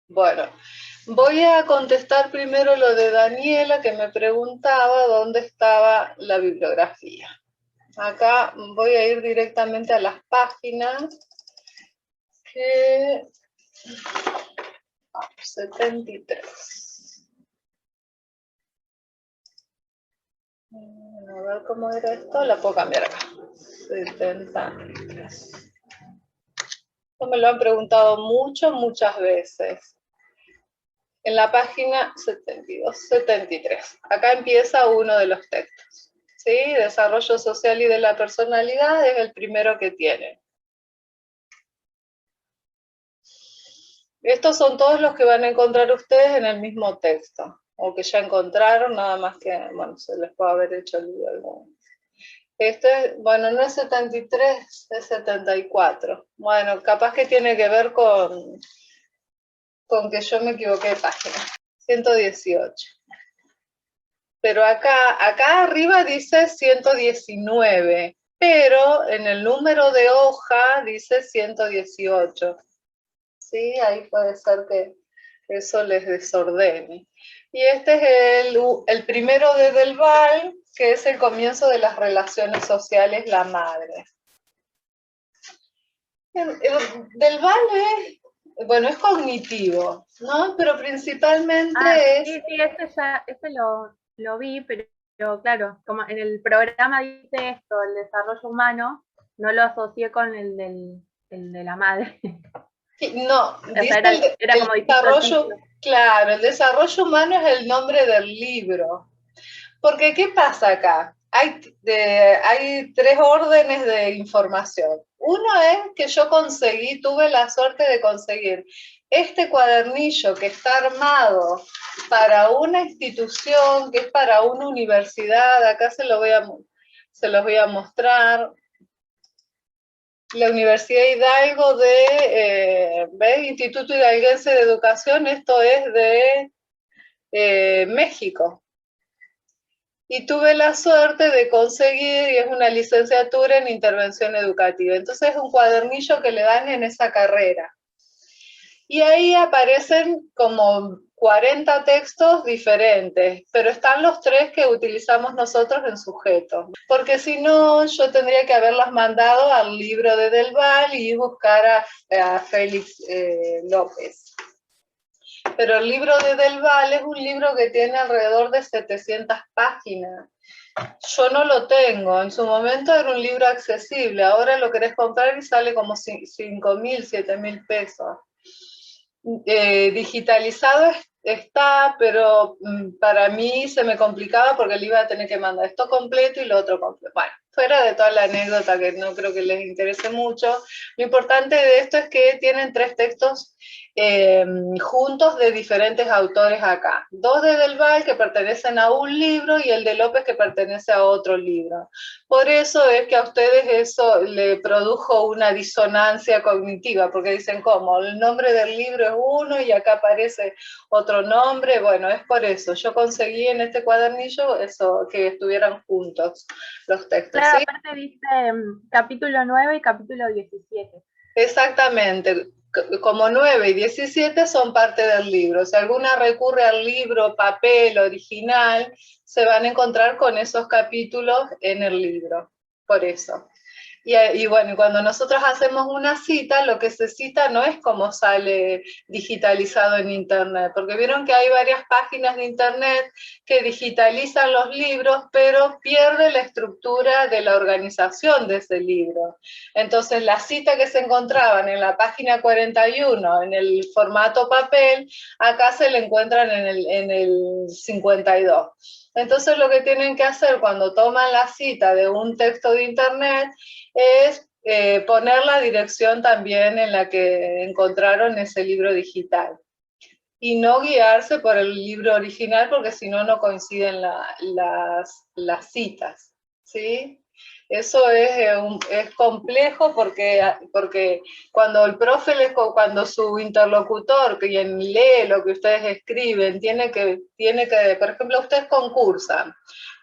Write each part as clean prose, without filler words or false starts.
Bueno, voy a contestar primero lo de Daniela, que me preguntaba dónde estaba la bibliografía. Acá voy a ir directamente a las páginas que... 73. A ver cómo era esto, la puedo cambiar acá. 73. Esto me lo han preguntado muchas veces. En la página 72, 73. Acá empieza uno de los textos. ¿Sí? Desarrollo social y de la personalidad es el primero que tienen. Estos son todos los que van a encontrar ustedes en el mismo texto, o que ya encontraron, nada más que, bueno, se les puede haber hecho olvido alguno. Este, bueno, no es 73, es 74. Bueno, capaz que tiene que ver con que yo me equivoqué de página. 118. Pero acá arriba dice 119, pero en el número de hoja dice 118. ¿Sí? Ahí puede ser que eso les desordene. Y este es el primero de Del Val, que es el comienzo de las relaciones sociales, la madre. Del Val es, bueno, es cognitivo, ¿no? Pero principalmente es... Sí, ese lo vi, pero claro, como en el programa dice esto, el desarrollo humano, no lo asocié con el de la madre. No, O sea, dice era el como distinto el desarrollo, título. claro, el desarrollo humano es el nombre del libro. Porque, ¿qué pasa acá? Hay tres órdenes de información. Uno es que yo tuve la suerte de conseguir este cuadernillo que está armado para una institución, que es para una universidad, acá se los voy a mostrar, la Universidad Hidalgo de Instituto Hidalguense de Educación, esto es de México. Y tuve la suerte de conseguir, y es una licenciatura en intervención educativa. Entonces es un cuadernillo que le dan en esa carrera. Y ahí aparecen como 40 textos diferentes, pero están los tres que utilizamos nosotros en sujeto. Porque si no, yo tendría que haberlas mandado al libro de Del Val y buscar a Félix López. Pero el libro de Del Val es un libro que tiene alrededor de 700 páginas. Yo no lo tengo, en su momento era un libro accesible, ahora lo querés comprar y sale como 5.000, 7.000 pesos. Digitalizado está, pero para mí se me complicaba porque le iba a tener que mandar esto completo y lo otro completo. Bueno, fuera de toda la anécdota que no creo que les interese mucho, lo importante de esto es que tienen tres textos juntos de diferentes autores acá. Dos de Del Val que pertenecen a un libro y el de López que pertenece a otro libro. Por eso es que a ustedes eso le produjo una disonancia cognitiva, porque dicen, ¿cómo? El nombre del libro es uno y acá aparece otro nombre. Bueno, es por eso. Yo conseguí en este cuadernillo eso, que estuvieran juntos los textos, Claro, ¿sí? aparte dice capítulo 9 y capítulo 17. Exactamente. Como 9 y 17 son parte del libro. Si alguna recurre al libro, papel, original, se van a encontrar con esos capítulos en el libro. Por eso. Y bueno, cuando nosotros hacemos una cita, lo que se cita no es como sale digitalizado en Internet, porque vieron que hay varias páginas de Internet que digitalizan los libros, pero pierde la estructura de la organización de ese libro. Entonces, la cita que se encontraban en la página 41, en el formato papel, acá se la encuentran en el 52. Entonces, lo que tienen que hacer cuando toman la cita de un texto de Internet es poner la dirección también en la que encontraron ese libro digital y no guiarse por el libro original porque si no, no coinciden las citas, ¿sí? Eso es complejo porque cuando el profe, cuando su interlocutor, quien lee lo que ustedes escriben, tiene que, por ejemplo, ustedes concursan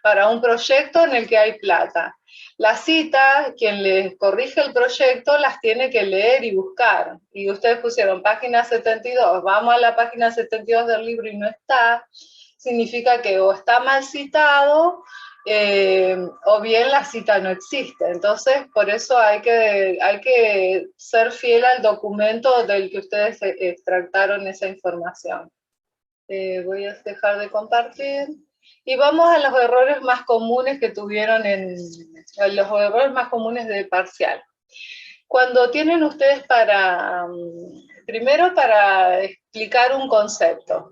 para un proyecto en el que hay plata. La cita, quien les corrige el proyecto, las tiene que leer y buscar. Y ustedes pusieron página 72, vamos a la página 72 del libro y no está, significa que o está mal citado, o bien la cita no existe. Entonces, por eso hay que ser fiel al documento del que ustedes extractaron esa información. Voy a dejar de compartir. Y vamos a los errores más comunes que tuvieron los errores más comunes de parcial. Cuando tienen ustedes primero para explicar un concepto.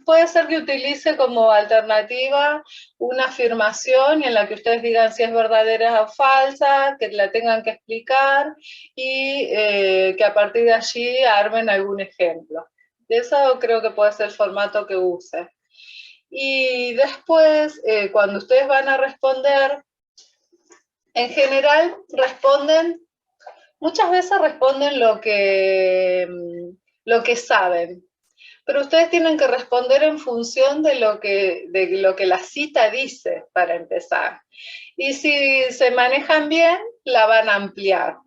Puede ser que utilice como alternativa una afirmación en la que ustedes digan si es verdadera o falsa, que la tengan que explicar y que a partir de allí armen algún ejemplo. De eso creo que puede ser el formato que use. Y después, cuando ustedes van a responder, en general muchas veces responden lo que saben, pero ustedes tienen que responder en función de lo que la cita dice, para empezar. Y si se manejan bien, la van a ampliar.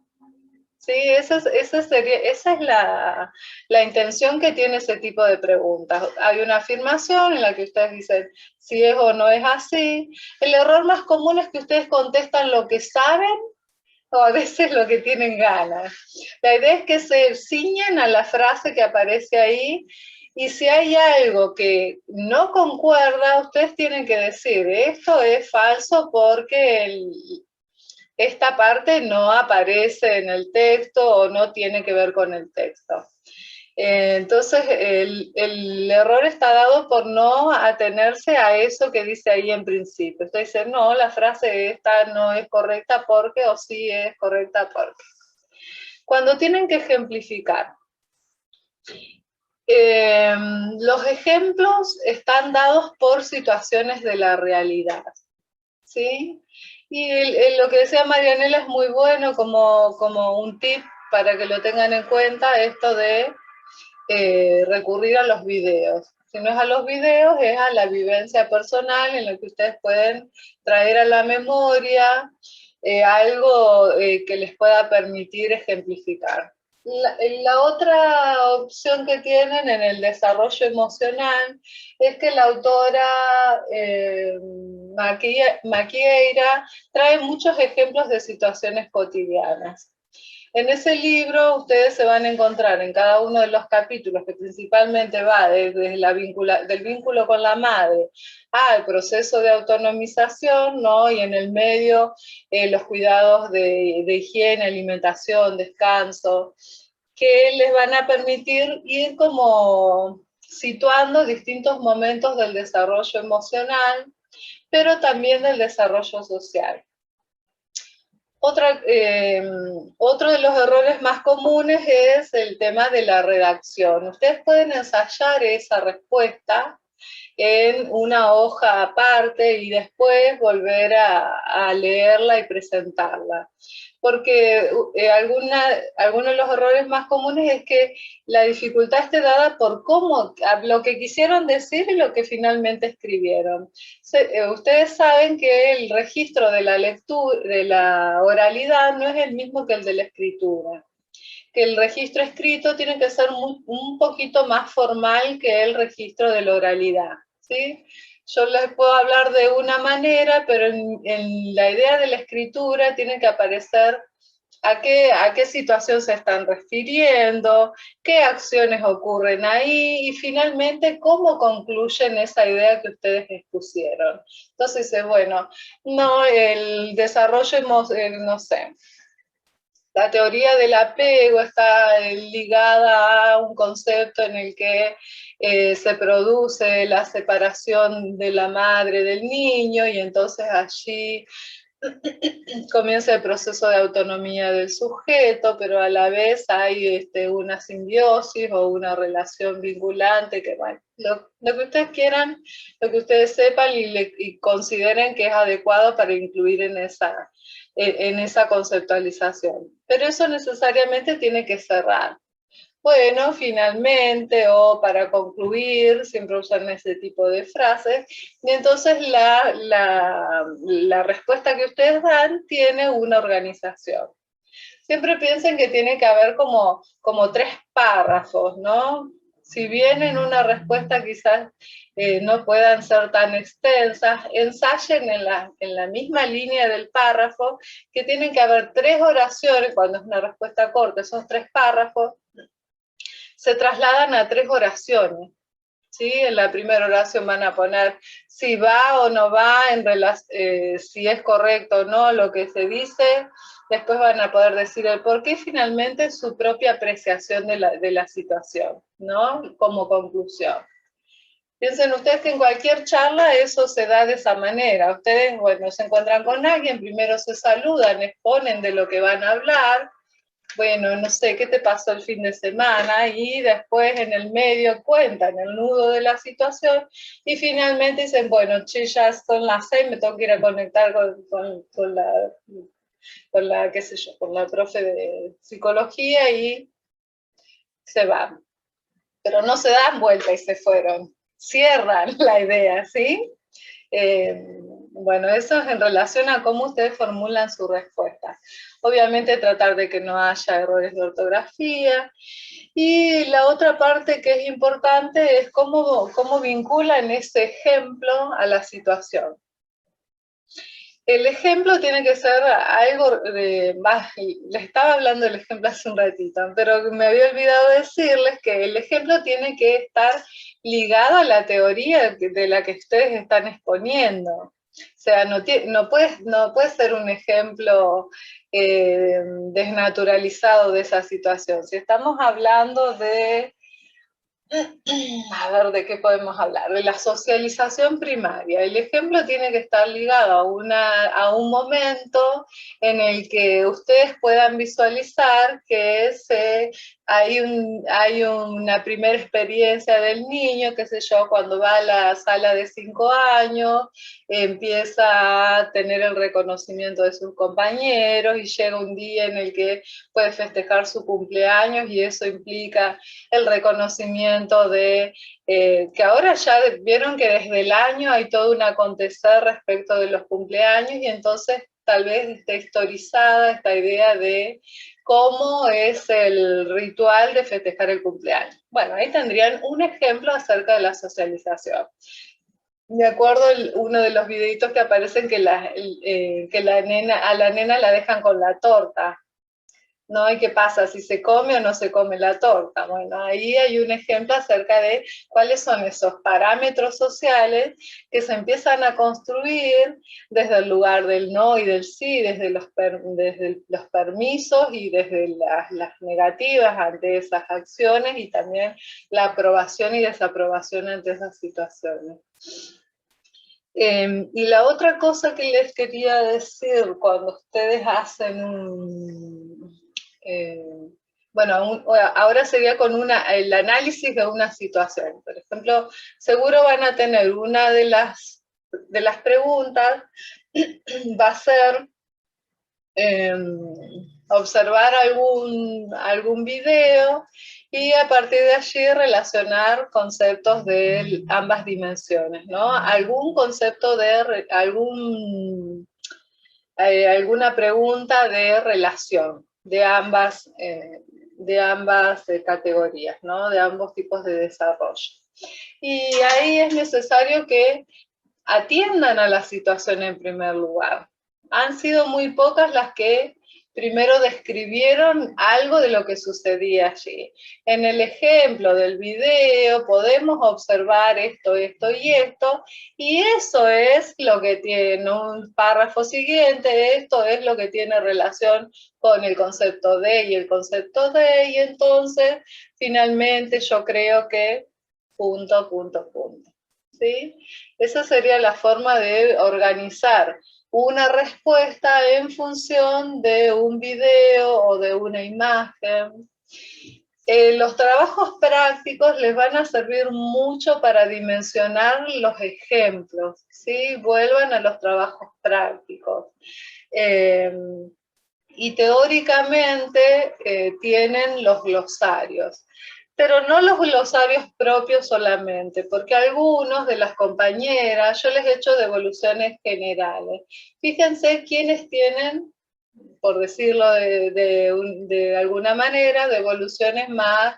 Sí, esa es la intención que tiene ese tipo de preguntas. Hay una afirmación en la que ustedes dicen si es o no es así. El error más común es que ustedes contestan lo que saben o a veces lo que tienen ganas. La idea es que se ciñen a la frase que aparece ahí y si hay algo que no concuerda, ustedes tienen que decir, esto es falso porque esta parte no aparece en el texto o no tiene que ver con el texto. Entonces, el error está dado por no atenerse a eso que dice ahí en principio. Usted dice, no, la frase esta no es correcta porque, o sí es correcta porque. Cuando tienen que ejemplificar, los ejemplos están dados por situaciones de la realidad, ¿sí? Y lo que decía Marianela es muy bueno como un tip para que lo tengan en cuenta, esto de recurrir a los videos. Si no es a los videos, es a la vivencia personal en la que ustedes pueden traer a la memoria algo que les pueda permitir ejemplificar. La otra opción que tienen en el desarrollo emocional es que la autora Maquieira trae muchos ejemplos de situaciones cotidianas. En ese libro ustedes se van a encontrar en cada uno de los capítulos, que principalmente va desde del vínculo con la madre al proceso de autonomización, ¿no? Y en el medio los cuidados de higiene, alimentación, descanso, que les van a permitir ir como situando distintos momentos del desarrollo emocional, pero también del desarrollo social. Otro de los errores más comunes es el tema de la redacción. Ustedes pueden ensayar esa respuesta en una hoja aparte y después volver a leerla y presentarla. Porque algunos de los errores más comunes es que la dificultad esté dada por lo que quisieron decir y lo que finalmente escribieron. Ustedes saben que el registro de la lectura, de la oralidad, no es el mismo que el de la escritura. Que el registro escrito tiene que ser un poquito más formal que el registro de la oralidad, ¿sí? Yo les puedo hablar de una manera, pero en la idea de la escritura tiene que aparecer a qué situación se están refiriendo, qué acciones ocurren ahí y finalmente cómo concluyen esa idea que ustedes expusieron. Entonces, bueno, no, el desarrollo, no sé, la teoría del apego está ligada a un concepto en el que se produce la separación de la madre del niño y entonces allí comienza el proceso de autonomía del sujeto, pero a la vez hay una simbiosis o una relación vinculante, que bueno, lo que ustedes quieran, lo que ustedes sepan y consideren que es adecuado para incluir en esa conceptualización. Pero eso necesariamente tiene que cerrar. Bueno, finalmente, o para concluir, siempre usan ese tipo de frases, y entonces la respuesta que ustedes dan tiene una organización. Siempre piensen que tiene que haber como 3 párrafos, ¿no? Si bien en una respuesta quizás no puedan ser tan extensas, ensayen en la misma línea del párrafo que tienen que haber 3 oraciones, cuando es una respuesta corta, esos 3 párrafos, se trasladan a 3 oraciones. ¿Sí? En la primera oración van a poner si va o no va, si es correcto o no lo que se dice, después van a poder decir el por qué, y finalmente su propia apreciación de la situación, ¿no? Como conclusión. Piensen ustedes que en cualquier charla eso se da de esa manera. Ustedes, bueno, se encuentran con alguien, primero se saludan, exponen de lo que van a hablar, bueno, no sé, ¿qué te pasó el fin de semana? Y después en el medio cuentan el nudo de la situación y finalmente dicen, bueno, che, ya son las 6, me tengo que ir a conectar con la, qué sé yo, con la profe de psicología y se van. Pero no se dan vuelta y se fueron, cierran la idea, ¿sí? Bueno, eso es en relación a cómo ustedes formulan su respuesta. Obviamente tratar de que no haya errores de ortografía. Y la otra parte que es importante es cómo vinculan ese ejemplo a la situación. El ejemplo tiene que ser algo de más, les estaba hablando del ejemplo hace un ratito, pero me había olvidado decirles que el ejemplo tiene que estar ligado a la teoría de la que ustedes están exponiendo. O sea, no puede ser un ejemplo desnaturalizado de esa situación. Si estamos hablando de, a ver, ¿de qué podemos hablar? De la socialización primaria. El ejemplo tiene que estar ligado a un momento en el que ustedes puedan visualizar que hay una primera experiencia del niño, qué sé yo, cuando va a la sala de 5 años, empieza a tener el reconocimiento de sus compañeros y llega un día en el que puede festejar su cumpleaños y eso implica el reconocimiento de que ahora ya vieron que desde el año hay todo un acontecer respecto de los cumpleaños y entonces tal vez esté historizada esta idea de cómo es el ritual de festejar el cumpleaños. Bueno, ahí tendrían un ejemplo acerca de la socialización. Me acuerdo uno de los videitos que aparecen que a la nena la dejan con la torta. ¿No? ¿Y qué pasa? Si se come o no se come la torta. Bueno, ahí hay un ejemplo acerca de cuáles son esos parámetros sociales que se empiezan a construir desde el lugar del no y del sí, desde los permisos y desde las negativas ante esas acciones y también la aprobación y desaprobación ante esas situaciones. Y la otra cosa que les quería decir cuando ustedes hacen bueno, ahora sería con el análisis de una situación. Por ejemplo, seguro van a tener una de las preguntas, va a ser observar algún video y a partir de allí relacionar conceptos de ambas dimensiones, ¿no? Algún concepto alguna pregunta de relación de ambas categorías, ¿no? De ambos tipos de desarrollo. Y ahí es necesario que atiendan a la situación en primer lugar. Han sido muy pocas las que primero describieron algo de lo que sucedía allí. En el ejemplo del video podemos observar esto, esto y esto, y eso es lo que tiene un párrafo siguiente, esto es lo que tiene relación con el concepto de y el concepto de, y entonces finalmente yo creo que punto. ¿Sí? Esa sería la forma de organizar una respuesta en función de un video o de una imagen. Los trabajos prácticos les van a servir mucho para dimensionar los ejemplos, ¿sí? Vuelvan a los trabajos prácticos. Y teóricamente tienen los glosarios, pero no los glosarios propios solamente, porque algunos de las compañeras, yo les he hecho devoluciones generales. Fíjense quiénes tienen, por decirlo de alguna manera, devoluciones más,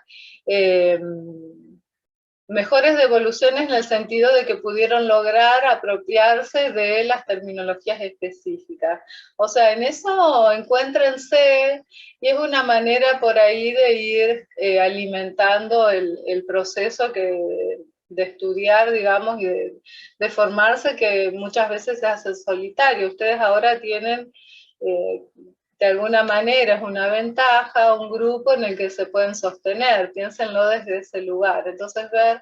mejores devoluciones en el sentido de que pudieron lograr apropiarse de las terminologías específicas. O sea, en eso encuéntrense, y es una manera por ahí de ir alimentando el proceso de estudiar, digamos, y de formarse, que muchas veces se hace solitario. Ustedes ahora tienen, de alguna manera, es una ventaja, un grupo en el que se pueden sostener, piénsenlo desde ese lugar. Entonces, ver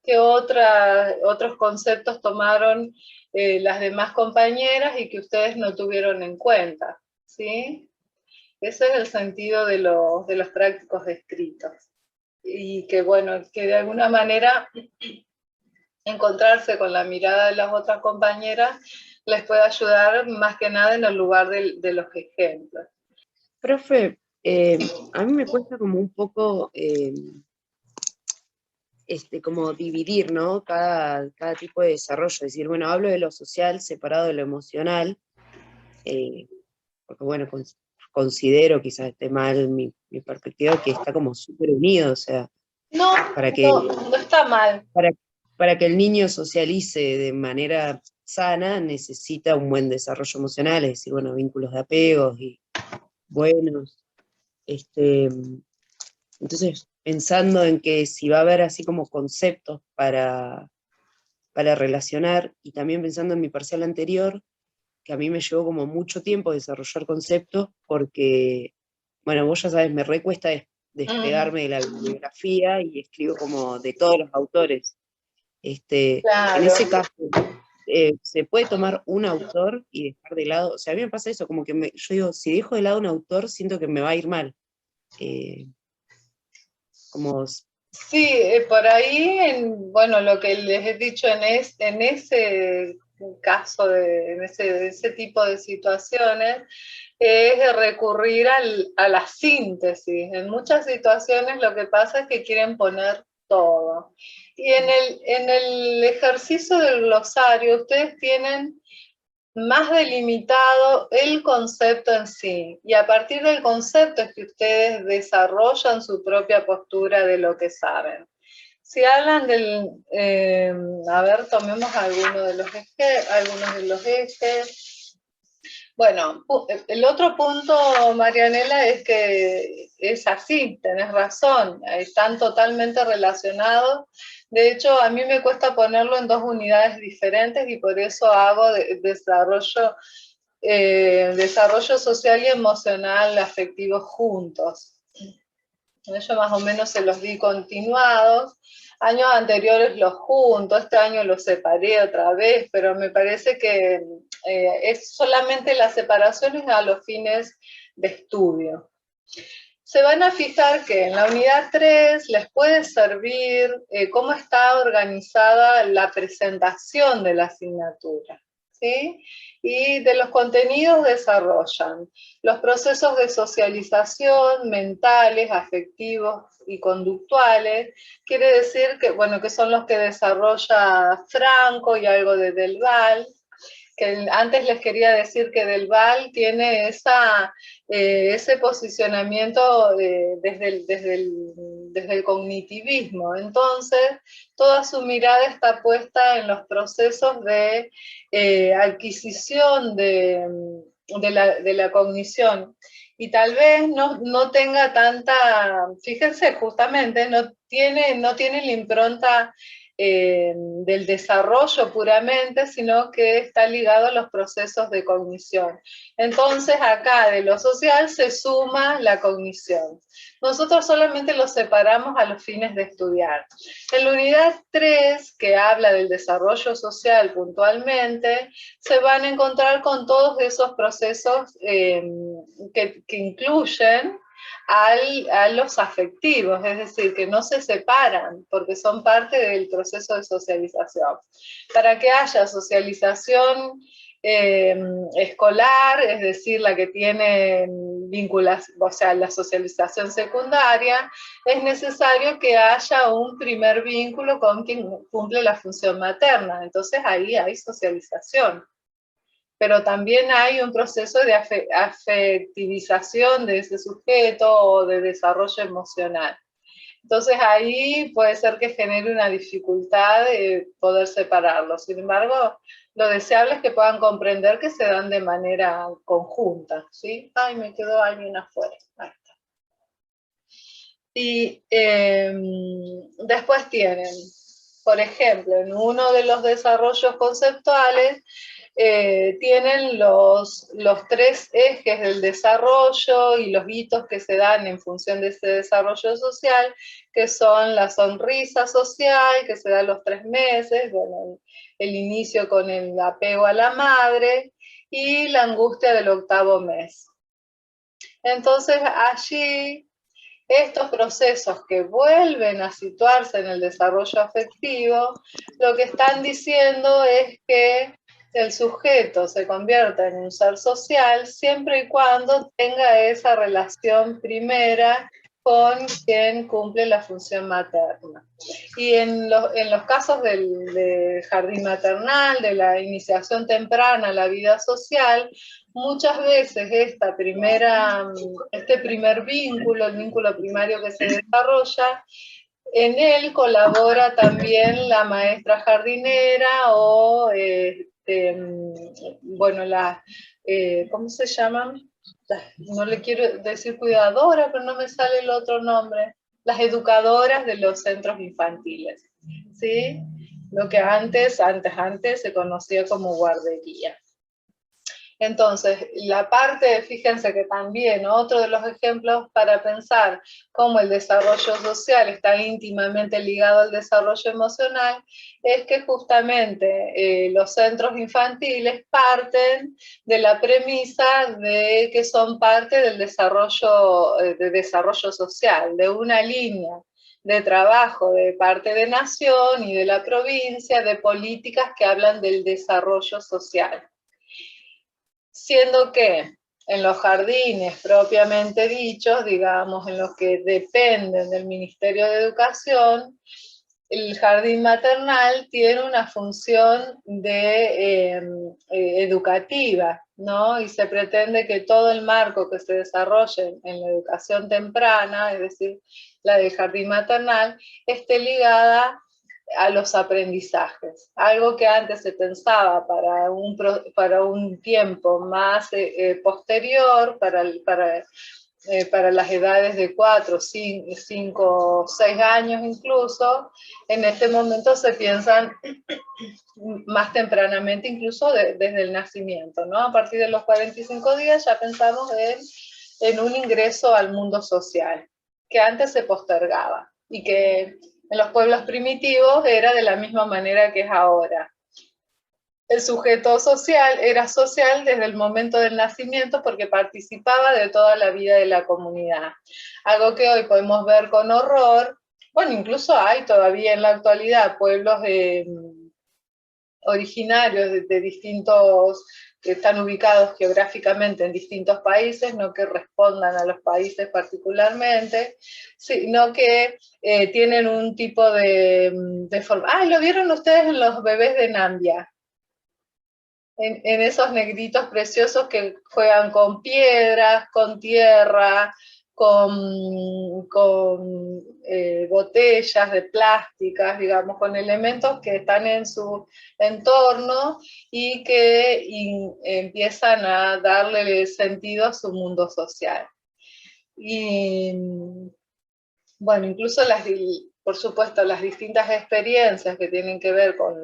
qué otros conceptos tomaron las demás compañeras y que ustedes no tuvieron en cuenta, ¿sí? Ese es el sentido de los prácticos escritos. Y que, bueno, que de alguna manera encontrarse con la mirada de las otras compañeras les puede ayudar más que nada en el lugar de los ejemplos. Profe, a mí me cuesta como un poco como dividir, ¿no? Cada tipo de desarrollo. Es decir, bueno, hablo de lo social separado de lo emocional, porque bueno, considero, quizás esté mal mi perspectiva, que está como súper unido, o sea, no está mal. Para que el niño socialice de manera sana, necesita un buen desarrollo emocional, es decir, bueno, vínculos de apegos y buenos. Entonces, pensando en que si va a haber así como conceptos para relacionar, y también pensando en mi parcial anterior, que a mí me llevó como mucho tiempo desarrollar conceptos, porque, bueno, vos ya sabes, me recuesta despegarme de la bibliografía y escribo como de todos los autores. Claro. En ese caso, se puede tomar un autor y dejar de lado, o sea, a mí me pasa eso, como que yo digo, si dejo de lado un autor, siento que me va a ir mal. Sí, por ahí, bueno, lo que les he dicho en ese caso, en ese tipo de situaciones, es recurrir a la síntesis. En muchas situaciones lo que pasa es que quieren poner todo. Y en el ejercicio del glosario, ustedes tienen más delimitado el concepto en sí, y a partir del concepto es que ustedes desarrollan su propia postura de lo que saben. Si hablan a ver, tomemos algunos de los ejes. Bueno, el otro punto, Marianela, es que es así, tenés razón, están totalmente relacionados. De hecho, a mí me cuesta ponerlo en dos unidades diferentes y por eso hago desarrollo social y emocional afectivo juntos. Yo más o menos se los di continuados. Años anteriores los junto, este año los separé otra vez, pero me parece que es solamente las separaciones a los fines de estudio. Se van a fijar que en la unidad 3 les puede servir cómo está organizada la presentación de la asignatura, ¿sí? Y de los contenidos desarrollan los procesos de socialización mentales, afectivos y conductuales. Quiere decir que, bueno, que son los que desarrolla Franco y algo de Delval, que antes les quería decir que Delval tiene ese posicionamiento desde el cognitivismo. Entonces, toda su mirada está puesta en los procesos de adquisición de la cognición. Y tal vez no tenga tanta, fíjense, justamente, no tiene la impronta del desarrollo puramente, sino que está ligado a los procesos de cognición. Entonces acá de lo social se suma la cognición. Nosotros solamente lo separamos a los fines de estudiar. En la unidad 3, que habla del desarrollo social puntualmente, se van a encontrar con todos esos procesos que incluyen a los afectivos, es decir, que no se separan porque son parte del proceso de socialización. Para que haya socialización escolar, es decir, la que tiene vinculación, o sea, la socialización secundaria, es necesario que haya un primer vínculo con quien cumple la función materna. Entonces ahí hay socialización. Pero también hay un proceso de afectivización de ese sujeto o de desarrollo emocional. Entonces ahí puede ser que genere una dificultad de poder separarlos. Sin embargo, lo deseable es que puedan comprender que se dan de manera conjunta, ¿sí? Ay, me quedó alguien afuera. Ahí está. Y después tienen, por ejemplo, en uno de los desarrollos conceptuales, tienen los 3 ejes del desarrollo y los hitos que se dan en función de ese desarrollo social, que son la sonrisa social, que se da a los 3 meses, bueno, el inicio con el apego a la madre, y la angustia del 8º mes. Entonces allí, estos procesos que vuelven a situarse en el desarrollo afectivo, lo que están diciendo es que el sujeto se convierta en un ser social siempre y cuando tenga esa relación primera con quien cumple la función materna. Y en los casos del jardín maternal, de la iniciación temprana a la vida social, muchas veces este primer vínculo, el vínculo primario que se desarrolla, en él colabora también la maestra jardinera o, bueno, ¿cómo se llaman? No le quiero decir cuidadora, pero no me sale el otro nombre. Las educadoras de los centros infantiles, ¿sí? Lo que antes se conocía como guardería. Entonces, la parte, fíjense que también otro de los ejemplos para pensar cómo el desarrollo social está íntimamente ligado al desarrollo emocional, es que justamente los centros infantiles parten de la premisa de que son parte del desarrollo social, de una línea de trabajo de parte de Nación y de la provincia, de políticas que hablan del desarrollo social. Siendo que en los jardines propiamente dichos, digamos, en los que dependen del Ministerio de Educación, el jardín maternal tiene una función educativa, ¿no? Y se pretende que todo el marco que se desarrolle en la educación temprana, es decir, la del jardín maternal, esté ligada a los aprendizajes, algo que antes se pensaba para un tiempo más posterior, para las edades de 4, 5, 6 años incluso, en este momento se piensan más tempranamente, incluso desde el nacimiento, ¿no? A partir de los 45 días ya pensamos en un ingreso al mundo social, que antes se postergaba, y que en los pueblos primitivos era de la misma manera que es ahora. El sujeto social era social desde el momento del nacimiento porque participaba de toda la vida de la comunidad. Algo que hoy podemos ver con horror. Bueno, incluso hay todavía en la actualidad pueblos originarios de distintos, que están ubicados geográficamente en distintos países, no que respondan a los países particularmente, sino que tienen un tipo de forma. ¡Ay, lo vieron ustedes en los bebés de Nambia! En esos negritos preciosos que juegan con piedras, con tierra, con botellas de plásticas, digamos, con elementos que están en su entorno y que empiezan a darle sentido a su mundo social. Y bueno, incluso por supuesto, las distintas experiencias que tienen que ver con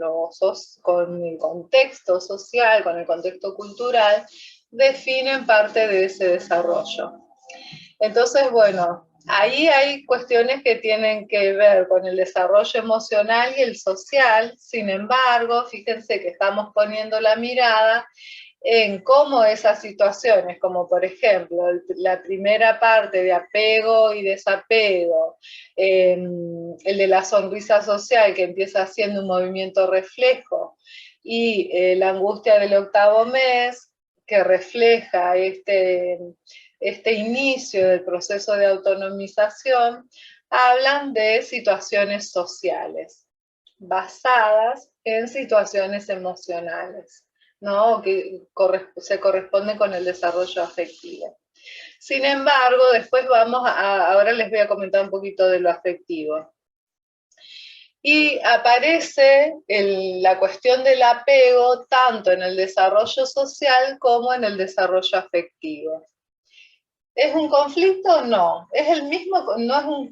el contexto social, con el contexto cultural, definen parte de ese desarrollo. Entonces, bueno, ahí hay cuestiones que tienen que ver con el desarrollo emocional y el social. Sin embargo, fíjense que estamos poniendo la mirada en cómo esas situaciones, como por ejemplo la primera parte de apego y desapego, el de la sonrisa social que empieza siendo un movimiento reflejo, y la angustia del octavo mes, que refleja este inicio del proceso de autonomización, hablan de situaciones sociales, basadas en situaciones emocionales, ¿no? Que se corresponde con el desarrollo afectivo. Sin embargo, después ahora les voy a comentar un poquito de lo afectivo. Y aparece la cuestión del apego tanto en el desarrollo social como en el desarrollo afectivo. ¿Es un conflicto? No. Es el mismo, no es un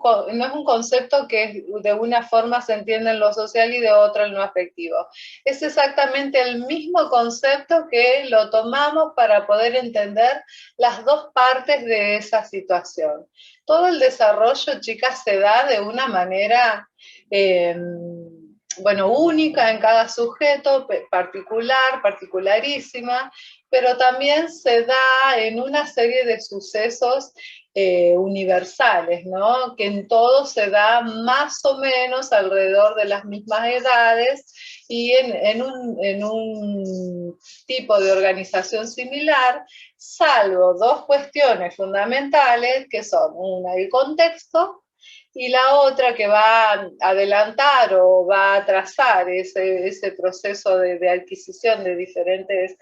concepto que de una forma se entiende en lo social y de otra en lo afectivo. Es exactamente el mismo concepto que lo tomamos para poder entender las dos partes de esa situación. Todo el desarrollo, chicas, se da de una manera única en cada sujeto, particularísima, pero también se da en una serie de sucesos universales, ¿no? Que en todo se da más o menos alrededor de las mismas edades y en un tipo de organización similar, salvo dos cuestiones fundamentales, que son una, el contexto, y la otra que va a adelantar o va a trazar ese proceso de adquisición de diferentes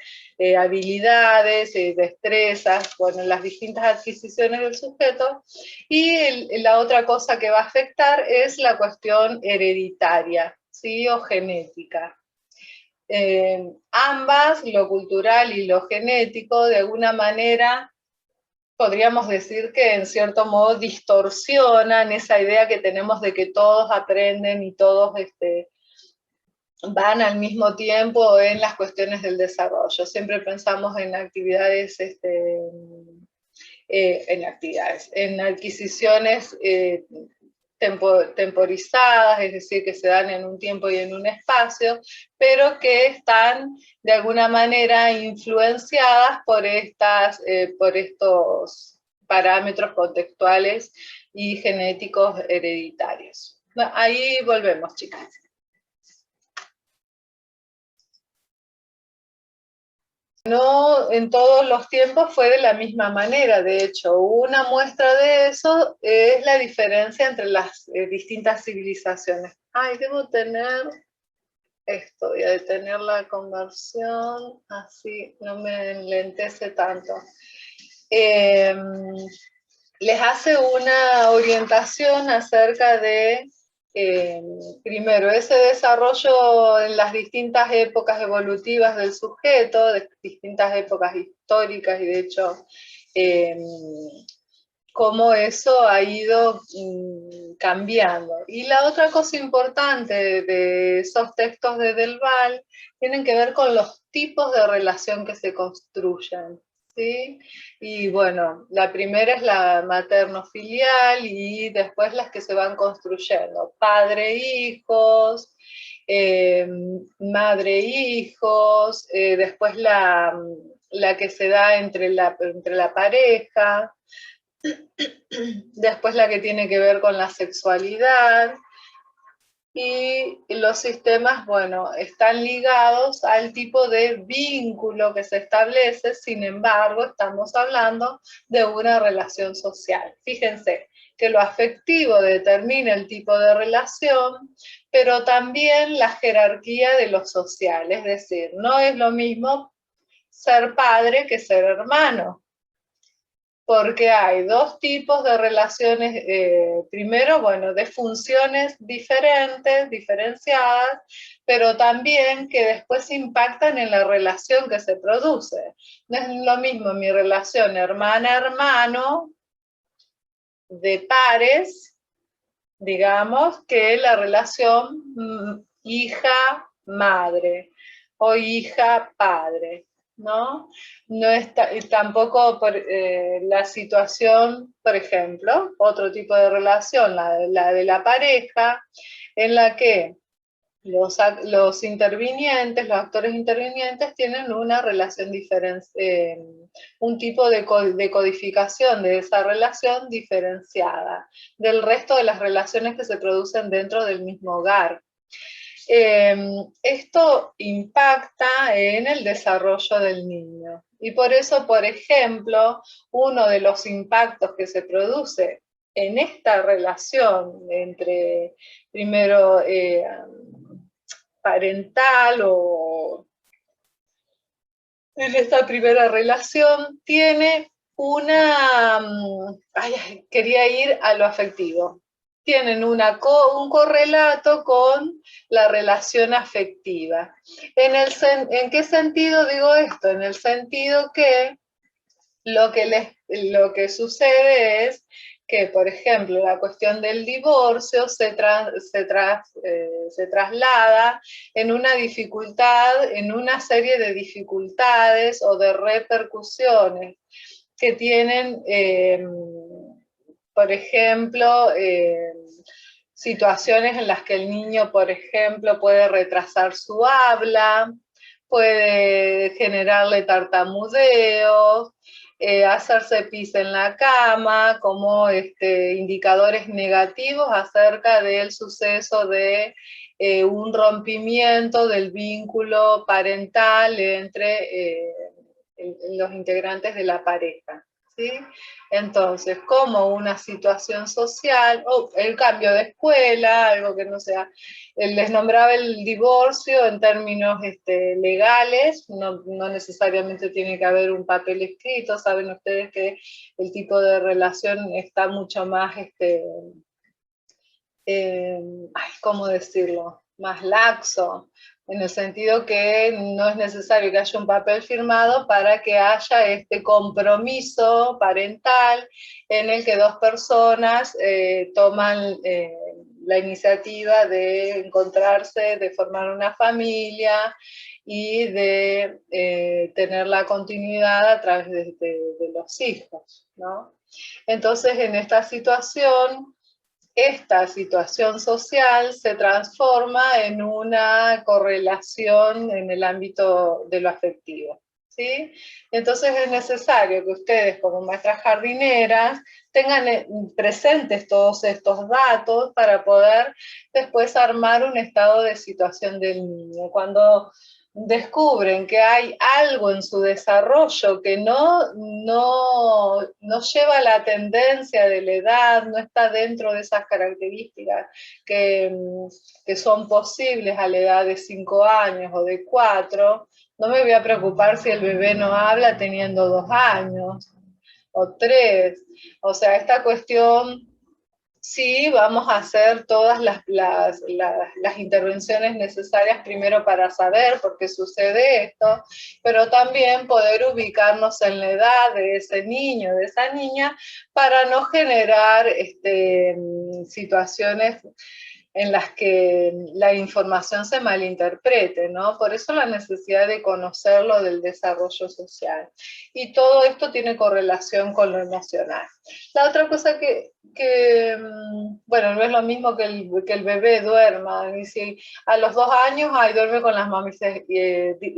habilidades, destrezas, bueno, las distintas adquisiciones del sujeto. Y la otra cosa que va a afectar es la cuestión hereditaria, ¿sí? O genética. Ambas, lo cultural y lo genético, de alguna manera podríamos decir que en cierto modo distorsionan esa idea que tenemos de que todos aprenden y todos van al mismo tiempo en las cuestiones del desarrollo. Siempre pensamos en actividades, en adquisiciones temporizadas, es decir, que se dan en un tiempo y en un espacio, pero que están de alguna manera influenciadas por estos parámetros contextuales y genéticos hereditarios. Ahí volvemos, chicas. No en todos los tiempos fue de la misma manera, de hecho, una muestra de eso es la diferencia entre las distintas civilizaciones. Ay, debo tener esto, voy a detener la conversión, así no me enlentece tanto. Les hace una orientación acerca de primero, ese desarrollo en las distintas épocas evolutivas del sujeto, de distintas épocas históricas, y de hecho, cómo eso ha ido cambiando. Y la otra cosa importante de esos textos de Delval tienen que ver con los tipos de relación que se construyen. ¿Sí? Y bueno, la primera es la materno-filial y después las que se van construyendo, padre-hijos, madre-hijos, después la que se da entre la pareja, después la que tiene que ver con la sexualidad. Y los sistemas, bueno, están ligados al tipo de vínculo que se establece, sin embargo, estamos hablando de una relación social. Fíjense que lo afectivo determina el tipo de relación, pero también la jerarquía de lo social, es decir, no es lo mismo ser padre que ser hermano, porque hay dos tipos de relaciones, primero, bueno, de funciones diferentes, diferenciadas, pero también que después impactan en la relación que se produce. No es lo mismo mi relación hermana-hermano, de pares, digamos, que la relación hija-madre o hija-padre, ¿no? No está, y tampoco la situación, por ejemplo, otro tipo de relación, la de la pareja, en la que los intervinientes, los actores intervinientes tienen una relación diferente, un tipo de codificación de esa relación diferenciada del resto de las relaciones que se producen dentro del mismo hogar. Esto impacta en el desarrollo del niño. Y por eso, por ejemplo, uno de los impactos que se produce en esta relación entre, primero, parental o en esta primera relación, tiene una... quería ir a lo afectivo. Tienen un correlato con la relación afectiva. ¿En qué sentido digo esto? En el sentido que lo que sucede es que, por ejemplo, la cuestión del divorcio se traslada en una dificultad, en una serie de dificultades o de repercusiones que tienen, por ejemplo, situaciones en las que el niño, por ejemplo, puede retrasar su habla, puede generarle tartamudeos, hacerse pis en la cama, como indicadores negativos acerca del suceso de un rompimiento del vínculo parental entre los integrantes de la pareja. ¿Sí? Entonces, como una situación social, o el cambio de escuela, algo que no sea, les nombraba el divorcio en términos legales, no necesariamente tiene que haber un papel escrito, saben ustedes que el tipo de relación está mucho más, ¿cómo decirlo?, más laxo, en el sentido que no es necesario que haya un papel firmado para que haya este compromiso parental en el que dos personas toman la iniciativa de encontrarse, de formar una familia y de tener la continuidad a través de los hijos, ¿no? Entonces, en esta situación social se transforma en una correlación en el ámbito de lo afectivo, ¿sí? Entonces es necesario que ustedes, como maestras jardineras, tengan presentes todos estos datos para poder después armar un estado de situación del niño. Cuando descubren que hay algo en su desarrollo que no lleva la tendencia de la edad, no está dentro de esas características que son posibles a la edad de 5 años o de 4, no me voy a preocupar si el bebé no habla teniendo 2 años o 3. O sea, esta cuestión... Sí, vamos a hacer todas las intervenciones necesarias primero para saber por qué sucede esto, pero también poder ubicarnos en la edad de ese niño, de esa niña, para no generar situaciones en las que la información se malinterprete, ¿no? Por eso la necesidad de conocerlo del desarrollo social. Y todo esto tiene correlación con lo emocional. La otra cosa bueno, no es lo mismo que el bebé duerma. Y si a los 2 años, duerme con las mamis,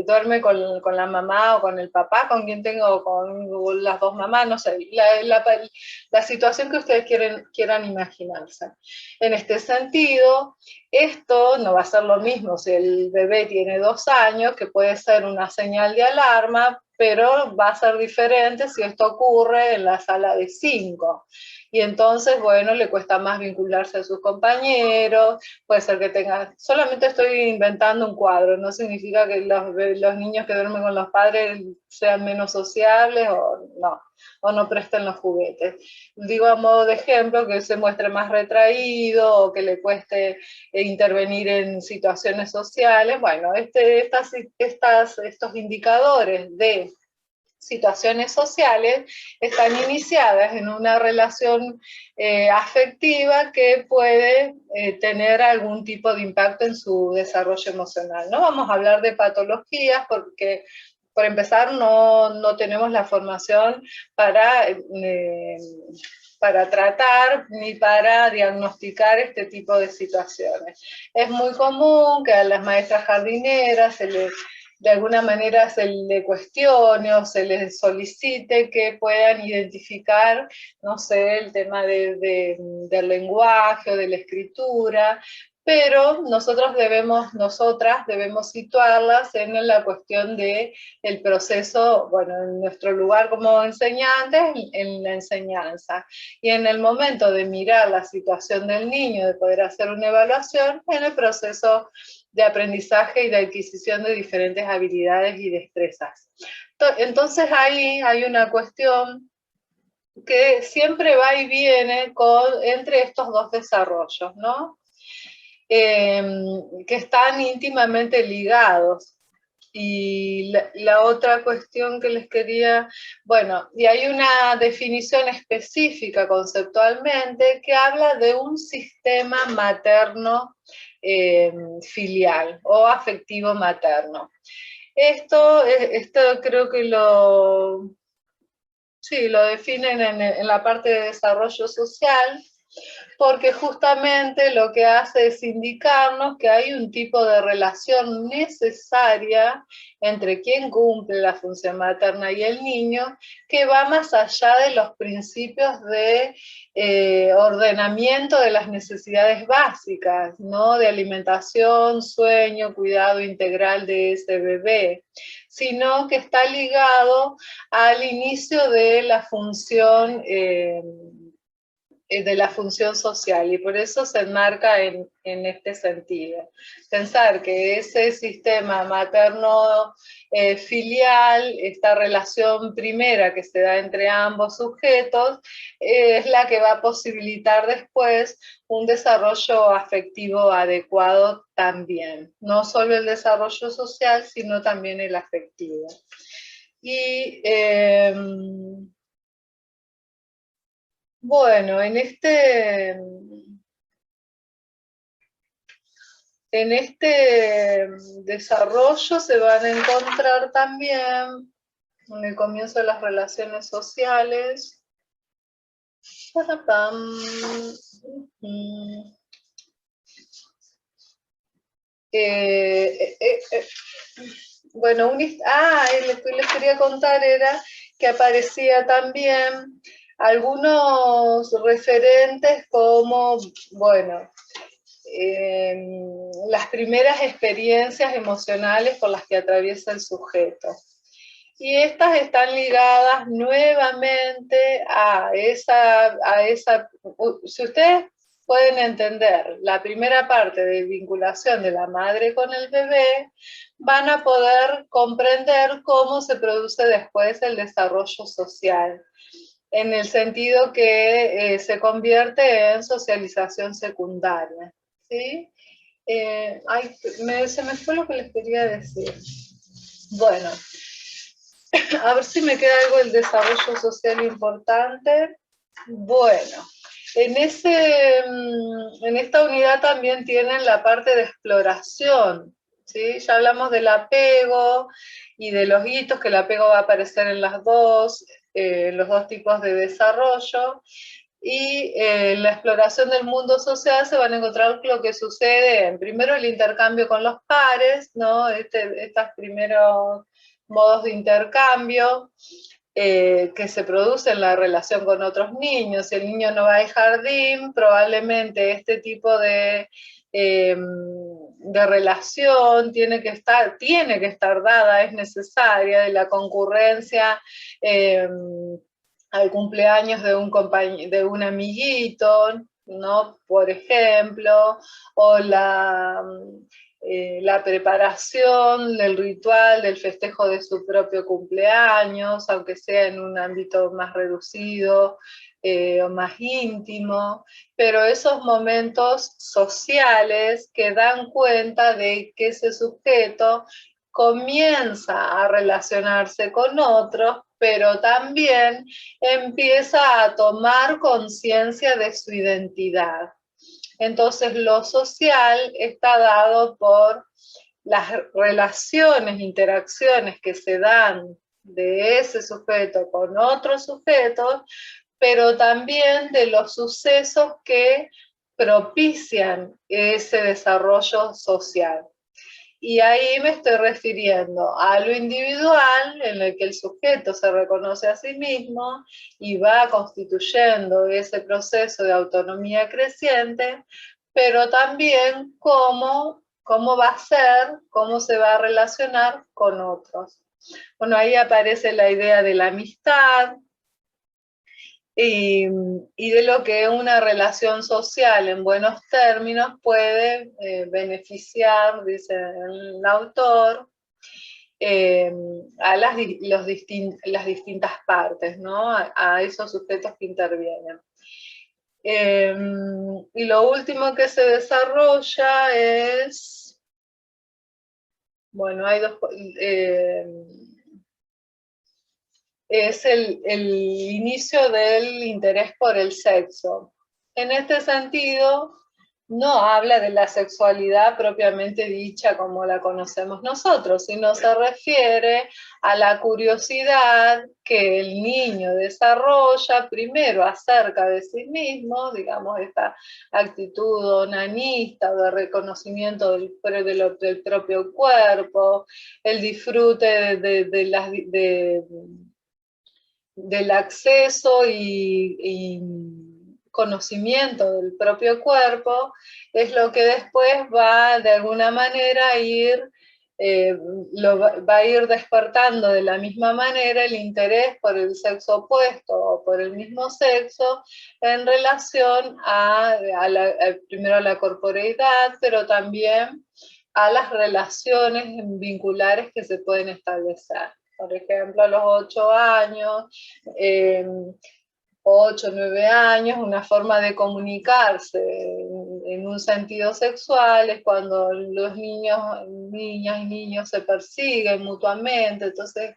duerme con la mamá o con el papá, con quien tengo, con las dos mamás, no sé, la situación que ustedes quieran imaginarse. En este sentido, esto no va a ser lo mismo si el bebé tiene 2 años, que puede ser una señal de alarma, pero va a ser diferente si esto ocurre en la sala de 5. Y entonces, bueno, le cuesta más vincularse a sus compañeros, puede ser que tenga... Solamente estoy inventando un cuadro, no significa que los niños que duermen con los padres sean menos sociables o no presten los juguetes. Digo a modo de ejemplo que se muestre más retraído o que le cueste intervenir en situaciones sociales. Bueno, estos indicadores de situaciones sociales están iniciadas en una relación afectiva que puede tener algún tipo de impacto en su desarrollo emocional. No vamos a hablar de patologías porque, por empezar, no tenemos la formación para tratar ni para diagnosticar este tipo de situaciones. Es muy común que a las maestras jardineras de alguna manera se le cuestione o se les solicite que puedan identificar, no sé, el tema del lenguaje o de la escritura, pero nosotras debemos situarlas en la cuestión del proceso, bueno, en nuestro lugar como enseñantes, en la enseñanza. Y en el momento de mirar la situación del niño, de poder hacer una evaluación, en el proceso de aprendizaje y de adquisición de diferentes habilidades y destrezas. Entonces ahí hay una cuestión que siempre va y viene entre estos dos desarrollos, ¿no? Que están íntimamente ligados. Y la otra cuestión que les quería, bueno, y hay una definición específica conceptualmente que habla de un sistema materno filial o afectivo materno. Esto creo que lo definen en la parte de desarrollo social, porque justamente lo que hace es indicarnos que hay un tipo de relación necesaria entre quien cumple la función materna y el niño, que va más allá de los principios de ordenamiento de las necesidades básicas, ¿no? De alimentación, sueño, cuidado integral de ese bebé, sino que está ligado al inicio de la función social, y por eso se enmarca en este sentido. Pensar que ese sistema materno filial, esta relación primera que se da entre ambos sujetos, es la que va a posibilitar después un desarrollo afectivo adecuado también. No solo el desarrollo social, sino también el afectivo. Y bueno, en este desarrollo se van a encontrar también, en el comienzo de las relaciones sociales, bueno, les quería contar era que aparecía también algunos referentes como, bueno, las primeras experiencias emocionales por las que atraviesa el sujeto. Y estas están ligadas nuevamente a esa, si ustedes pueden entender la primera parte de vinculación de la madre con el bebé, van a poder comprender cómo se produce después el desarrollo social, en el sentido que se convierte en socialización secundaria, ¿sí? Se me fue lo que les quería decir. Bueno, a ver si me queda algo del desarrollo social importante. Bueno, en esta unidad también tienen la parte de exploración, ¿sí? Ya hablamos del apego y de los hitos, que el apego va a aparecer en los dos tipos de desarrollo. Y en la exploración del mundo social se van a encontrar lo que sucede primero el intercambio con los pares, ¿no? Estos primeros modos de intercambio que se produce en la relación con otros niños. Si el niño no va al jardín, probablemente este tipo de relación tiene que estar dada, es necesaria, de la concurrencia al cumpleaños de un amiguito, ¿no? Por ejemplo, o la preparación del ritual del festejo de su propio cumpleaños, aunque sea en un ámbito más reducido o más íntimo, pero esos momentos sociales que dan cuenta de que ese sujeto comienza a relacionarse con otros, pero también empieza a tomar conciencia de su identidad. Entonces lo social está dado por las relaciones, interacciones que se dan de ese sujeto con otros sujetos, pero también de los sucesos que propician ese desarrollo social. Y ahí me estoy refiriendo a lo individual, en el que el sujeto se reconoce a sí mismo y va constituyendo ese proceso de autonomía creciente, pero también cómo va a ser, cómo se va a relacionar con otros. Bueno, ahí aparece la idea de la amistad, y de lo que una relación social en buenos términos puede beneficiar, dice el autor, a las distintas partes, ¿no? A esos sujetos que intervienen. Y lo último que se desarrolla es, bueno, hay dos, es el inicio del interés por el sexo. En este sentido, no habla de la sexualidad propiamente dicha como la conocemos nosotros, sino se refiere a la curiosidad que el niño desarrolla primero acerca de sí mismo, digamos, esta actitud onanista o de reconocimiento del propio cuerpo, el disfrute del acceso y conocimiento del propio cuerpo, es lo que después va de alguna manera a ir, va a ir despertando de la misma manera el interés por el sexo opuesto o por el mismo sexo en relación primero a la corporeidad, pero también a las relaciones vinculares que se pueden establecer. Por ejemplo, a los 8 años, 8, 9 años, una forma de comunicarse en un sentido sexual es cuando los niños, niñas y niños se persiguen mutuamente, entonces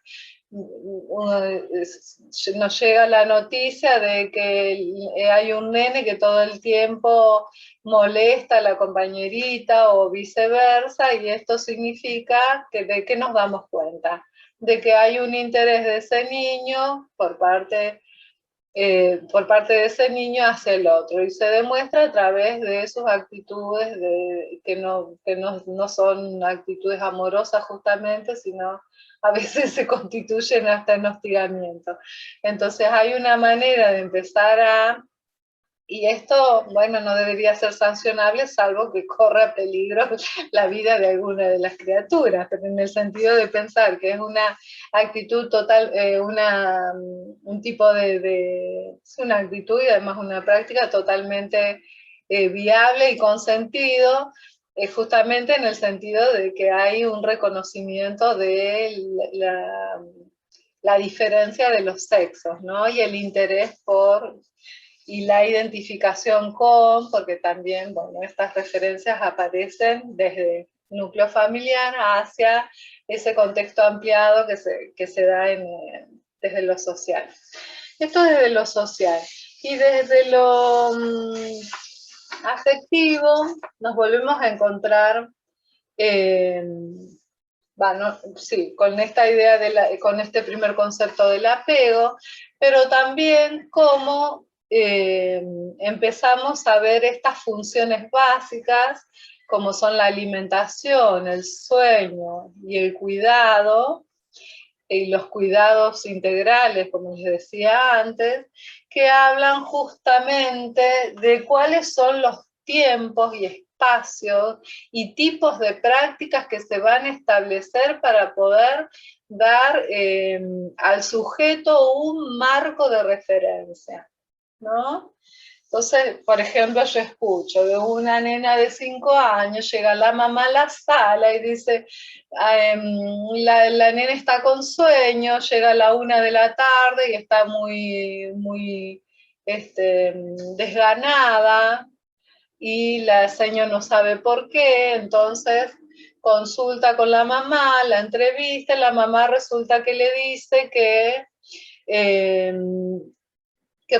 nos llega la noticia de que hay un nene que todo el tiempo molesta a la compañerita o viceversa, y esto significa que de qué nos damos cuenta, de que hay un interés de ese niño por parte de ese niño hacia el otro, y se demuestra a través de sus actitudes que no son actitudes amorosas justamente, sino a veces se constituyen hasta en hostigamiento. Entonces hay una manera de empezar y esto, bueno, no debería ser sancionable salvo que corra peligro la vida de alguna de las criaturas, pero en el sentido de pensar que es una actitud total, un tipo una actitud y además una práctica totalmente viable y con sentido, justamente en el sentido de que hay un reconocimiento de la diferencia de los sexos, ¿no? Y el interés por y la identificación con, porque también, bueno, estas referencias aparecen desde núcleo familiar hacia ese contexto ampliado que se da desde lo social. Esto desde lo social. Y desde lo afectivo nos volvemos a encontrar, sí, con esta idea, con este primer concepto del apego, pero también cómo empezamos a ver estas funciones básicas, como son la alimentación, el sueño y el cuidado, y los cuidados integrales, como les decía antes, que hablan justamente de cuáles son los tiempos y espacios y tipos de prácticas que se van a establecer para poder dar al sujeto un marco de referencia, ¿no? Entonces, por ejemplo, yo escucho de una nena de 5 años, llega la mamá a la sala y dice, la nena está con sueño, llega a la 1 de la tarde y está muy desganada, y la señora no sabe por qué, entonces consulta con la mamá, la entrevista, y la mamá resulta que le dice que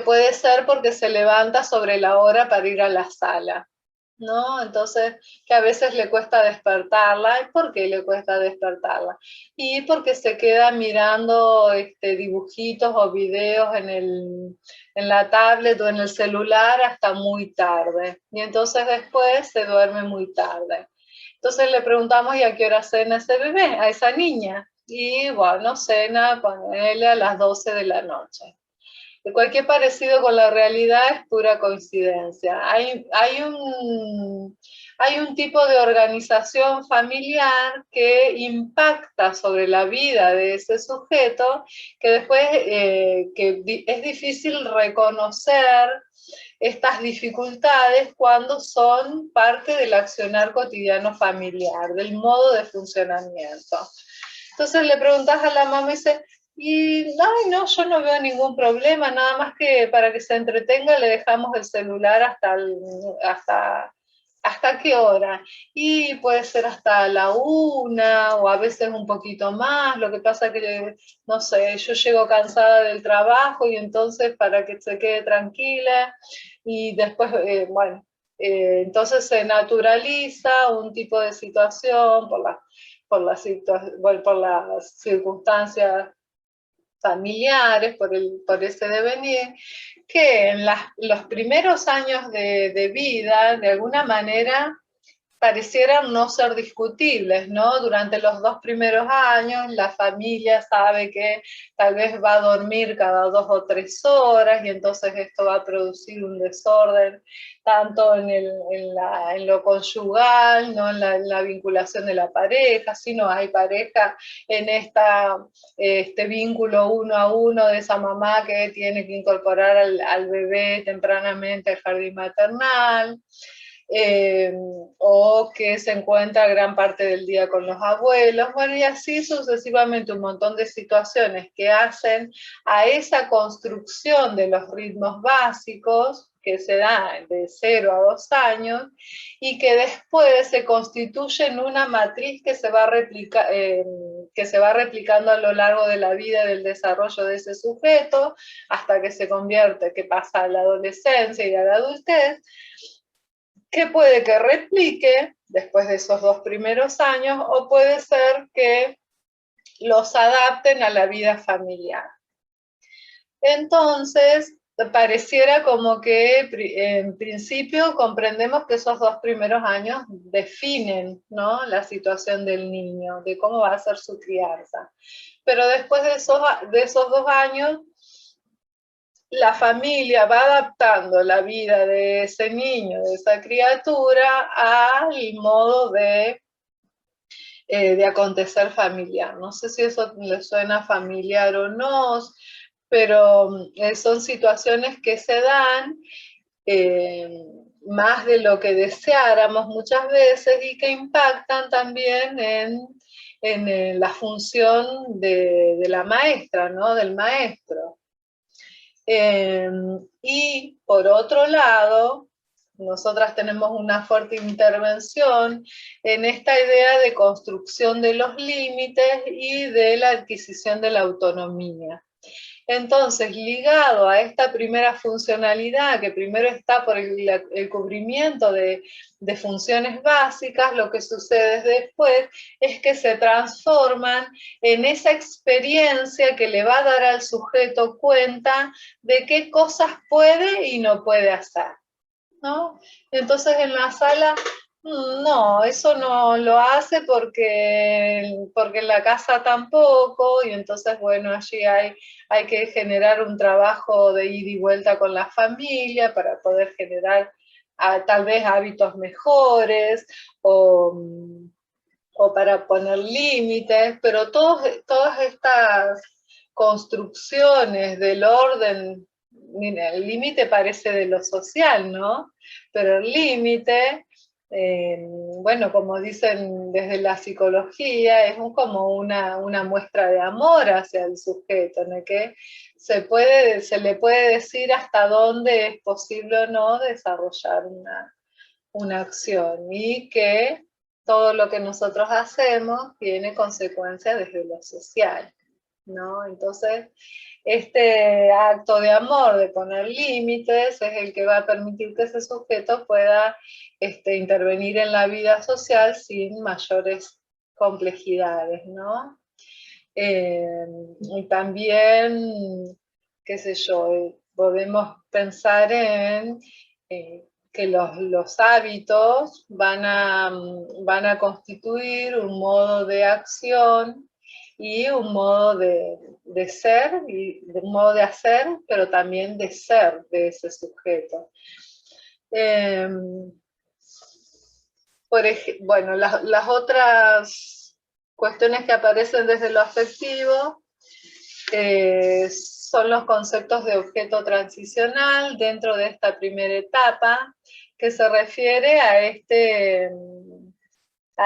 puede ser porque se levanta sobre la hora para ir a la sala, ¿no? Entonces, que a veces le cuesta despertarla. ¿Y por qué le cuesta despertarla? Y porque se queda mirando dibujitos o videos en la tablet o en el celular hasta muy tarde. Y entonces después se duerme muy tarde. Entonces le preguntamos, ¿y a qué hora cena ese bebé, a esa niña? Y bueno, cena, ponele a las 12 de la noche. Cualquier parecido con la realidad es pura coincidencia. Hay un tipo de organización familiar que impacta sobre la vida de ese sujeto, que después es difícil reconocer estas dificultades cuando son parte del accionar cotidiano familiar, del modo de funcionamiento. Entonces le preguntas a la mamá y dice, y ay, no, yo no veo ningún problema, nada más que para que se entretenga le dejamos el celular hasta qué hora. Y puede ser hasta la 1 o a veces un poquito más. Lo que pasa que, no sé, yo llego cansada del trabajo y entonces para que se quede tranquila y después, bueno, entonces se naturaliza un tipo de situación por las circunstancias familiares, por ese devenir, que en los primeros años de vida, de alguna manera, parecieran no ser discutibles, ¿no? Durante los 2 primeros años, la familia sabe que tal vez va a dormir cada 2 o 3 horas y entonces esto va a producir un desorden tanto en lo conyugal, ¿no? En la vinculación de la pareja, si no hay pareja en este vínculo 1 a 1 de esa mamá que tiene que incorporar al bebé tempranamente al jardín maternal. O que se encuentra gran parte del día con los abuelos, bueno, y así sucesivamente un montón de situaciones que hacen a esa construcción de los ritmos básicos que se da de 0 a 2 años y que después se constituye en una matriz que se va replicando a lo largo de la vida del desarrollo de ese sujeto hasta que se convierte, que pasa a la adolescencia y a la adultez, que puede que replique después de esos 2 primeros años o puede ser que los adapten a la vida familiar. Entonces, pareciera como que en principio comprendemos que esos 2 primeros años definen, ¿no?, la situación del niño, de cómo va a ser su crianza. Pero después de esos 2 años, la familia va adaptando la vida de ese niño, de esa criatura, al modo de acontecer familiar. No sé si eso le suena familiar o no, pero son situaciones que se dan más de lo que deseáramos muchas veces y que impactan también en la función de la maestra, ¿no?, del maestro. Y por otro lado, nosotras tenemos una fuerte intervención en esta idea de construcción de los límites y de la adquisición de la autonomía. Entonces, ligado a esta primera funcionalidad, que primero está por el cubrimiento de funciones básicas, lo que sucede después es que se transforman en esa experiencia que le va a dar al sujeto cuenta de qué cosas puede y no puede hacer, ¿no? Entonces en la sala, no, eso no lo hace porque en la casa tampoco, y entonces, bueno, allí hay que generar un trabajo de ida y vuelta con la familia para poder generar tal vez hábitos mejores o para poner límites, pero todas estas construcciones del orden, mira, el límite parece de lo social, ¿no? Pero el límite, bueno, como dicen desde la psicología, es como una muestra de amor hacia el sujeto, en el que se le puede decir hasta dónde es posible o no desarrollar una acción, y que todo lo que nosotros hacemos tiene consecuencias desde lo social, ¿no? Entonces, este acto de amor, de poner límites, es el que va a permitir que ese sujeto pueda intervenir en la vida social sin mayores complejidades, ¿no? Y también, qué sé yo, podemos pensar en que los hábitos van a constituir un modo de acción y un modo de ser, y un modo de hacer, pero también de ser de ese sujeto. Bueno, las otras cuestiones que aparecen desde lo afectivo son los conceptos de objeto transicional dentro de esta primera etapa, que se refiere a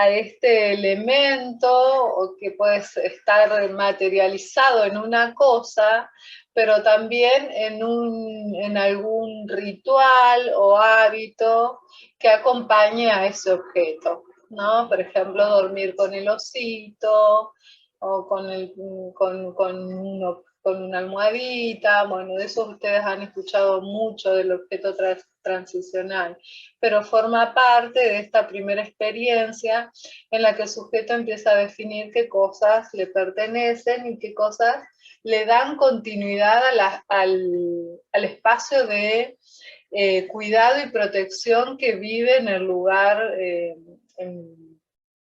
este elemento que puede estar materializado en una cosa, pero también en algún ritual o hábito que acompañe a ese objeto, ¿no? Por ejemplo, dormir con el osito, o con una almohadita. Bueno, de eso ustedes han escuchado mucho del objeto transicional, pero forma parte de esta primera experiencia en la que el sujeto empieza a definir qué cosas le pertenecen y qué cosas le dan continuidad al espacio de cuidado y protección que vive en el lugar, en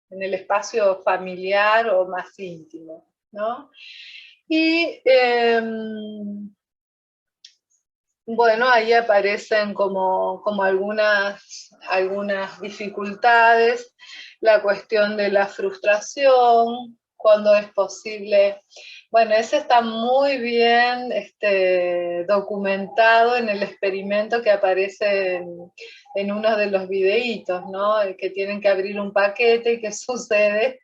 el espacio familiar o más íntimo, ¿no? Y bueno, ahí aparecen como algunas dificultades, la cuestión de la frustración, cuando es posible. Bueno, ese está muy bien documentado en el experimento que aparece en uno de los videitos, ¿no? Que tienen que abrir un paquete y qué sucede.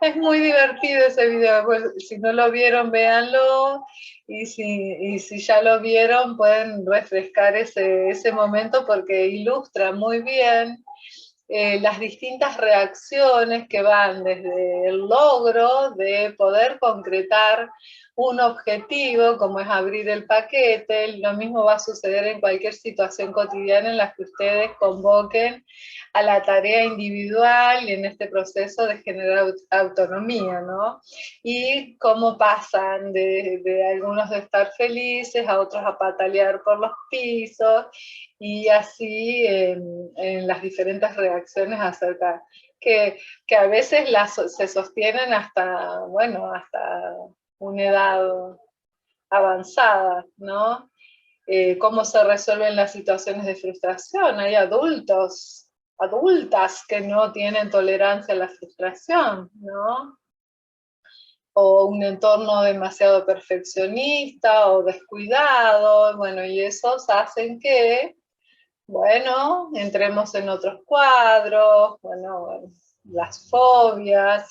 Es muy divertido ese video, pues, si no lo vieron, véanlo. Y si ya lo vieron, pueden refrescar ese momento porque ilustra muy bien las distintas reacciones que van desde el logro de poder concretar un objetivo, como es abrir el paquete. Lo mismo va a suceder en cualquier situación cotidiana en la que ustedes convoquen a la tarea individual y en este proceso de generar autonomía, ¿no? Y cómo pasan de algunos de estar felices a otros a patalear por los pisos, y así en las diferentes reacciones acerca, que a veces se sostienen hasta, bueno, hasta una edad avanzada, ¿no? Cómo se resuelven las situaciones de frustración. Hay adultas que no tienen tolerancia a la frustración, ¿no? O un entorno demasiado perfeccionista o descuidado, bueno, y esos hacen que, bueno, entremos en otros cuadros, bueno, las fobias,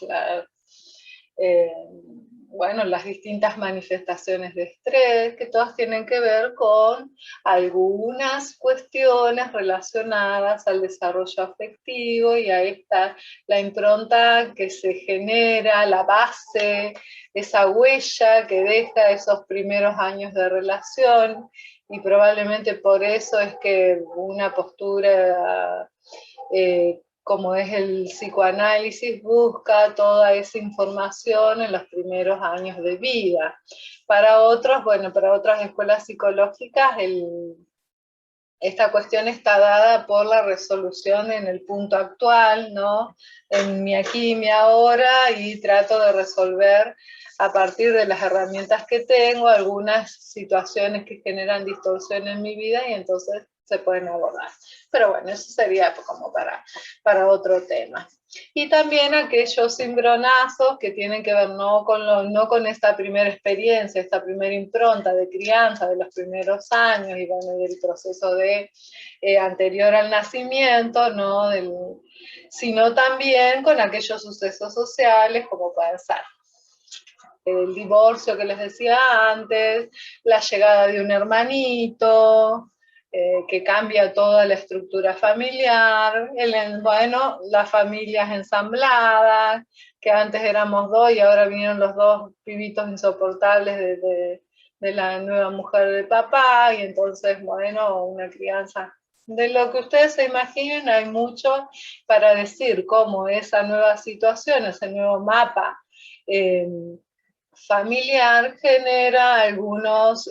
bueno, las distintas manifestaciones de estrés, que todas tienen que ver con algunas cuestiones relacionadas al desarrollo afectivo, y ahí está la impronta que se genera, la base, esa huella que deja esos primeros años de relación, y probablemente por eso es que una postura como es el psicoanálisis, busca toda esa información en los primeros años de vida. Para otros, bueno, para otras escuelas psicológicas, esta cuestión está dada por la resolución en el punto actual, ¿no? En mi aquí y mi ahora, y trato de resolver a partir de las herramientas que tengo algunas situaciones que generan distorsión en mi vida, y entonces se pueden abordar. Pero bueno, eso sería como para otro tema. Y también aquellos cimbronazos que tienen que ver no con esta primera experiencia, esta primera impronta de crianza de los primeros años y bueno, del proceso anterior al nacimiento, ¿no? Sino también con aquellos sucesos sociales, como pueden ser el divorcio que les decía antes, la llegada de un hermanito, que cambia toda la estructura familiar, bueno, las familias ensambladas, que antes éramos dos y ahora vinieron los dos pibitos insoportables de la nueva mujer del papá, y entonces, bueno, una crianza. De lo que ustedes se imaginen, hay mucho para decir cómo esa nueva situación, ese nuevo mapa familiar genera algunos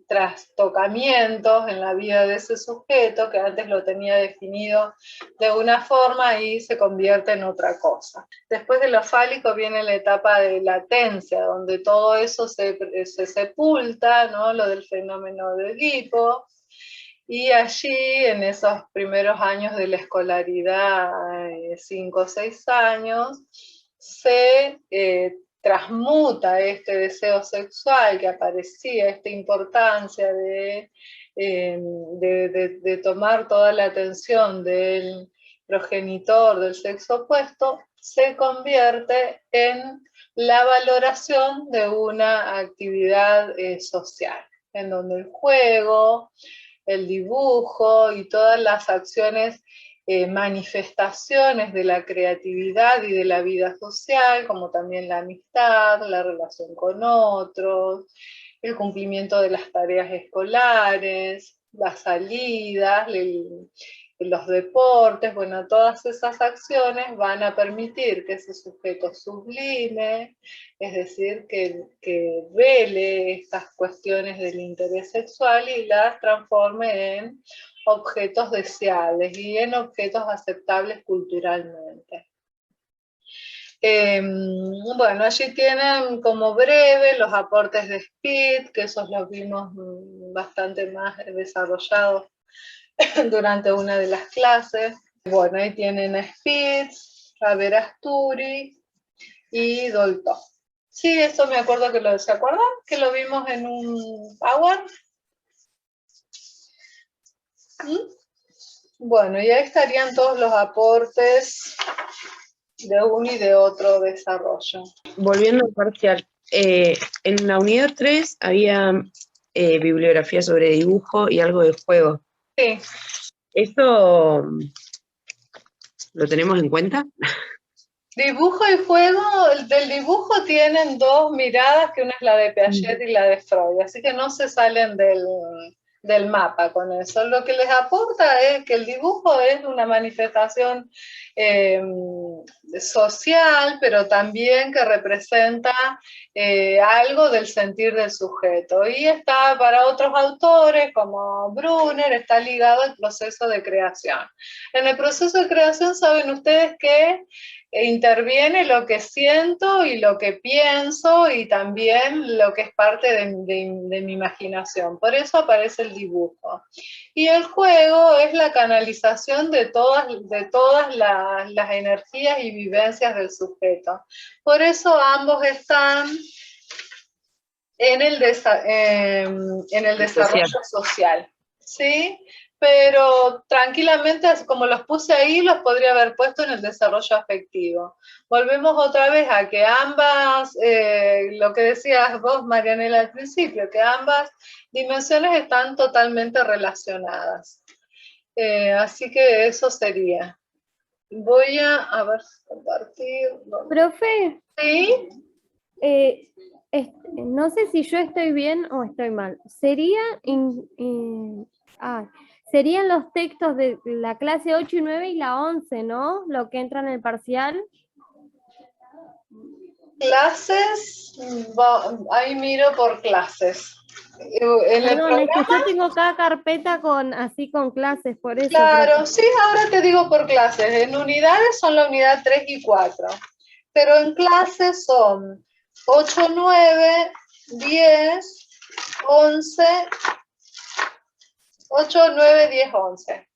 trastocamientos en la vida de ese sujeto que antes lo tenía definido de una forma y se convierte en otra cosa. Después de lo fálico viene la etapa de latencia, donde todo eso se sepulta, ¿no? Lo del fenómeno de Edipo, y allí en esos primeros años de la escolaridad, 5 o 6 años, se transmuta este deseo sexual que aparecía, esta importancia de tomar toda la atención del progenitor del sexo opuesto, se convierte en la valoración de una actividad social, en donde el juego, el dibujo y todas las acciones, manifestaciones de la creatividad y de la vida social, como también la amistad, la relación con otros, el cumplimiento de las tareas escolares, las salidas, los deportes, bueno, todas esas acciones van a permitir que ese sujeto sublime, es decir, que vele estas cuestiones del interés sexual y las transforme en objetos deseables y en objetos aceptables culturalmente. Bueno, allí tienen como breve los aportes de Speed, que esos los vimos bastante más desarrollados durante una de las clases. Bueno, ahí tienen a Spitz, a Verasturi y Dolto. Sí, eso me acuerdo que ¿se acuerdan? Que lo vimos en un Power. Bueno, y ahí estarían todos los aportes de uno y de otro desarrollo. Volviendo al parcial, en la unidad 3 había bibliografía sobre dibujo y algo de juego. Sí. ¿Eso lo tenemos en cuenta? Dibujo y juego, del dibujo tienen dos miradas, que una es la de Piaget y la de Freud, así que no se salen del mapa con eso. Lo que les aporta es que el dibujo es una manifestación social, pero también que representa algo del sentir del sujeto. Y está, para otros autores, como Brunner, está ligado al proceso de creación. En el proceso de creación, saben ustedes que interviene lo que siento y lo que pienso y también lo que es parte de mi imaginación. Por eso aparece el dibujo. Y el juego es la canalización de todas las energías y vivencias del sujeto. Por eso ambos están en el desarrollo social. ¿Sí? Pero tranquilamente, como los puse ahí, los podría haber puesto en el desarrollo afectivo. Volvemos otra vez a que ambas, lo que decías vos, Marianela, al principio, que ambas dimensiones están totalmente relacionadas. Así que eso sería. Voy a ver, compartir. Profe. ¿Sí? No sé si yo estoy bien o estoy mal. Serían los textos de la clase 8 y 9 y la 11, ¿no? Lo que entra en el parcial. Clases, ahí miro por clases. Perdón, es que yo tengo cada carpeta con clases, por eso. Claro, profe. sí, ahora te digo por clases. En unidades son la unidad 3 y 4, pero en clases son 8, 9, 10, 11, 8, 9, 10, 11.